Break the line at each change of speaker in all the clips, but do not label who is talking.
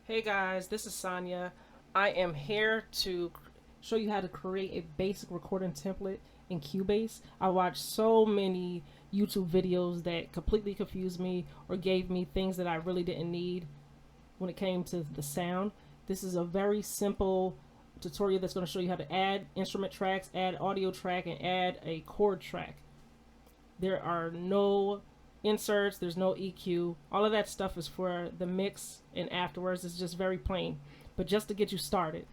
Hey guys, this is Sonia. I am here to show you how to create a basic recording template in Cubase. I watched so many YouTube videos that completely confused me or gave me things that I really didn't need when it came to the sound. This is a very simple tutorial that's going to show you how to add instrument tracks, add audio track, and add a chord track. There are no inserts, there's no EQ. All of that stuff is for the mix and afterwards. It's just very plain. But just to get you started.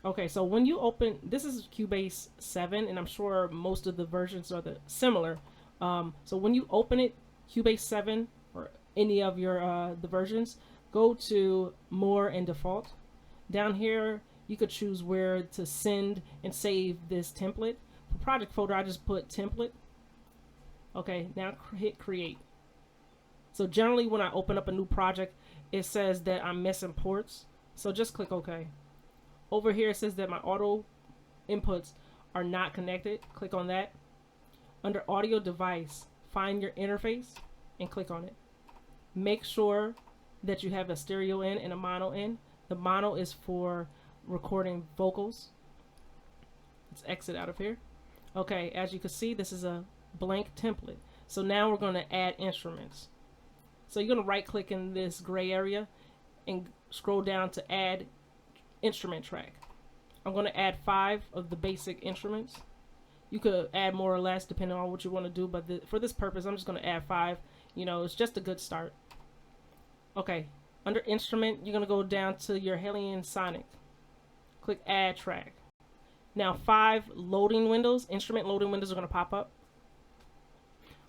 Okay, so when you open, this is Cubase 7, and I'm sure most of the versions are similar. So when you open it, Cubase 7 or any of your the versions, go to More and Default. Down here, you could choose where to send and save this template. For project folder, I just put template. Okay, now hit create. So generally when I open up a new project, it says that I'm missing ports. So just click OK. Over here it says that my auto inputs are not connected. Click on that. Under audio device, find your interface and click on it. Make sure that you have a stereo in and a mono in. The mono is for recording vocals. Let's exit out of here. Okay, as you can see, this is a blank template. So now we're going to add instruments. So you're going to right click in this gray area and scroll down to add instrument track. I'm going to add 5 of the basic instruments. You could add more or less depending on what you want to do, but for this purpose I'm just going to add 5. You know, it's just a good start. Okay, under instrument you're going to go down to your Helian Sonic. Click add track. Now 5 loading windows, instrument loading windows are going to pop up.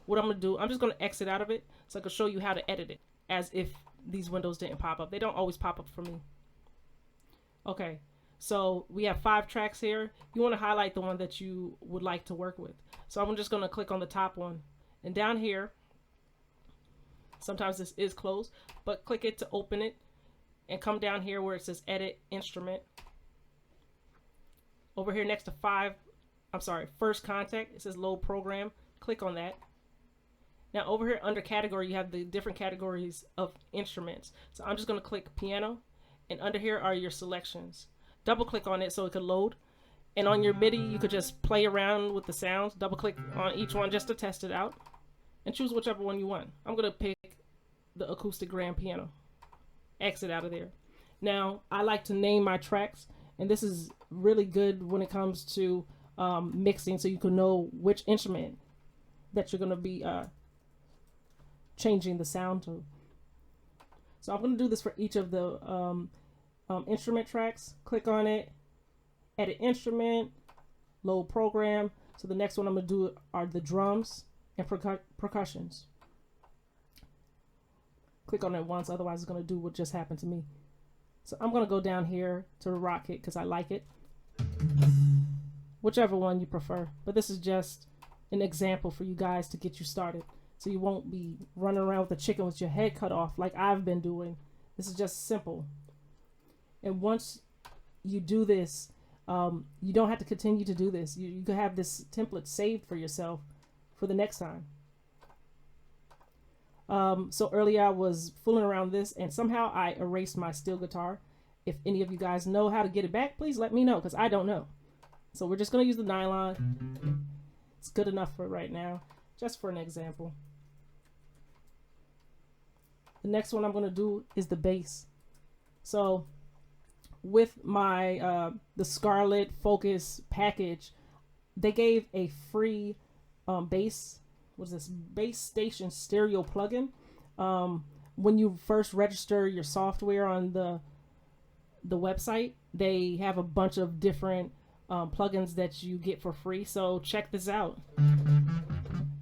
What I'm going to do, I'm just going to exit out of it so I can show you how to edit it as if these windows didn't pop up. They don't always pop up for me. Okay, so we have 5 tracks here. You want to highlight the one that you would like to work with. So I'm just going to click on the top one. And down here, sometimes this is closed, but click it to open it and come down here where it says edit instrument. Over here next to first contact, it says load program. Click on that. Now over here under category, you have the different categories of instruments. So I'm just going to click piano, and under here are your selections. Double click on it so it could load. And on your MIDI, you could just play around with the sounds. Double click on each one just to test it out and choose whichever one you want. I'm going to pick the acoustic grand piano. Exit out of there. Now I like to name my tracks, and this is really good when it comes to mixing, so you can know which instrument that you're going to be changing the sound to. So I'm going to do this for each of the instrument tracks. Click on it, edit instrument, load program. So the next one I'm going to do are the drums and percussions. Click on it once, otherwise it's going to do what just happened to me. So I'm going to go down here to rock it because I like it. Whichever one you prefer. But this is just an example for you guys to get you started. So you won't be running around with a chicken with your head cut off like I've been doing. This is just simple. And once you do this, you don't have to continue to do this. You can have this template saved for yourself for the next time. So earlier I was fooling around this and somehow I erased my steel guitar. If any of you guys know how to get it back, please let me know because I don't know. So we're just going to use the nylon. It's good enough for right now, just for an example. The next one I'm going to do is the bass. So with my the Scarlett Focus package, they gave a free bass. What's this? Bass Station stereo plugin. When you first register your software on the website, they have a bunch of different plugins that you get for free. So check this out.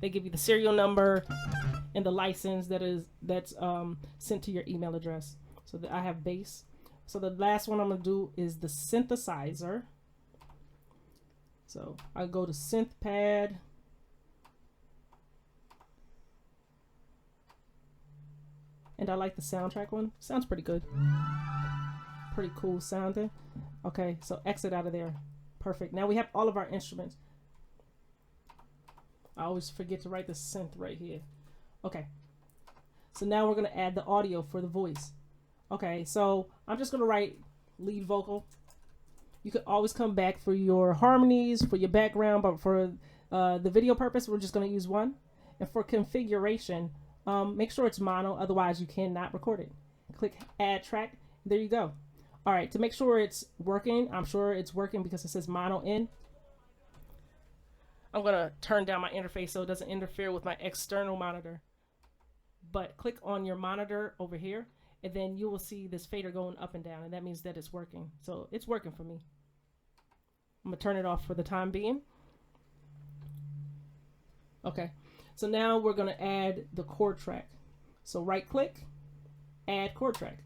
They give you the serial number and the license that's sent to your email address. So that I have bass. So the last one I'm gonna do is the synthesizer. So I go to synth pad. And I like the soundtrack one. Sounds pretty good. Pretty cool sounding. Okay, so exit out of there. Perfect. Now we have all of our instruments. I always forget to write the synth right here. Okay. So now we're going to add the audio for the voice. Okay, so I'm just gonna write lead vocal. You could always come back for your harmonies, for your background, but for the video purpose, we're just gonna use one. And for configuration, make sure it's mono, otherwise you cannot record it. Click add track. There you go. All right, to make sure it's working, I'm sure it's working because it says mono in. I'm gonna turn down my interface so it doesn't interfere with my external monitor. But click on your monitor over here, and then you will see this fader going up and down, and that means that it's working. So it's working for me. I'm gonna turn it off for the time being. Okay, so now we're gonna add the chord track. So right click, add chord track.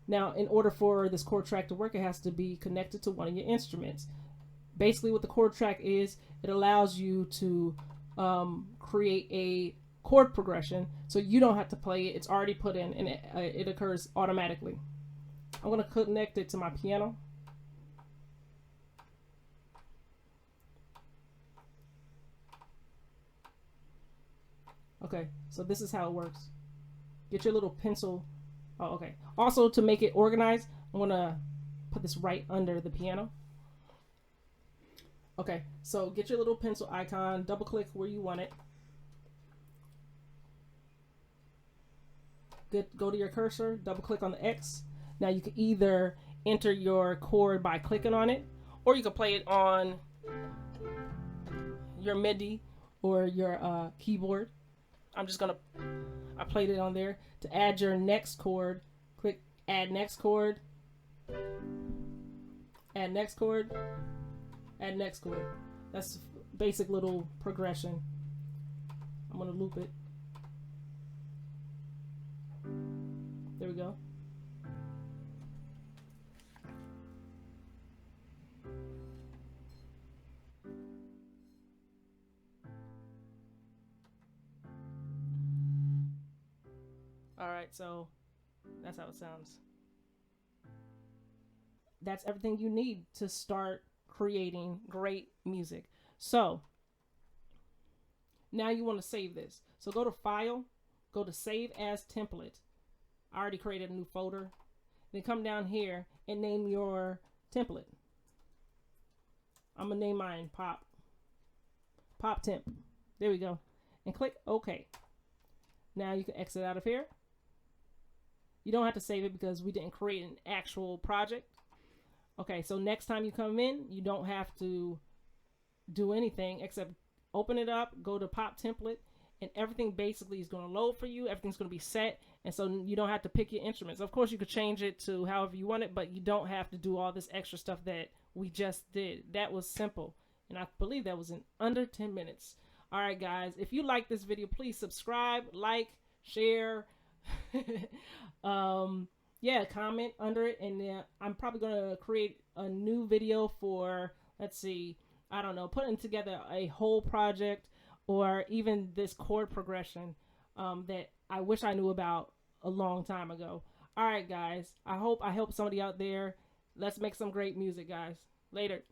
Now, in order for this chord track to work, it has to be connected to one of your instruments. Basically, what the chord track is, it allows you to create a chord progression, so you don't have to play it. It's already put in, and it occurs automatically. I'm going to connect it to my piano. Okay, so this is how it works. Get your little pencil. Oh, okay. Also, to make it organized, I'm going to put this right under the piano. Okay, so get your little pencil icon, double click where you want it. Go to your cursor, double click on the X. Now you can either enter your chord by clicking on it, or you can play it on your MIDI or your keyboard. I played it on there. To add your next chord, click add next chord, add next chord, add next chord. That's basic little progression. I'm gonna loop it. There we go. All right, so that's how it sounds. That's everything you need to start creating great music. So now you want to save this. So go to File, go to Save as Template. I already created a new folder. Then come down here and name your template. I'm gonna name mine Pop Temp. There we go. And click OK. Now you can exit out of here. You don't have to save it because we didn't create an actual project. Okay, so next time you come in, you don't have to do anything except open it up, go to Pop Template, and everything basically is going to load for you. Everything's going to be set, and so you don't have to pick your instruments. Of course, you could change it to however you want it, but you don't have to do all this extra stuff that we just did. That was simple, and I believe that was in under 10 minutes. All right, guys, if you like this video, please subscribe, like, share. Yeah, comment under it, and I'm probably gonna create a new video for, let's see, I don't know, putting together a whole project, or even this chord progression that I wish I knew about a long time ago. All right, guys, I hope I helped somebody out there. Let's make some great music, guys. Later.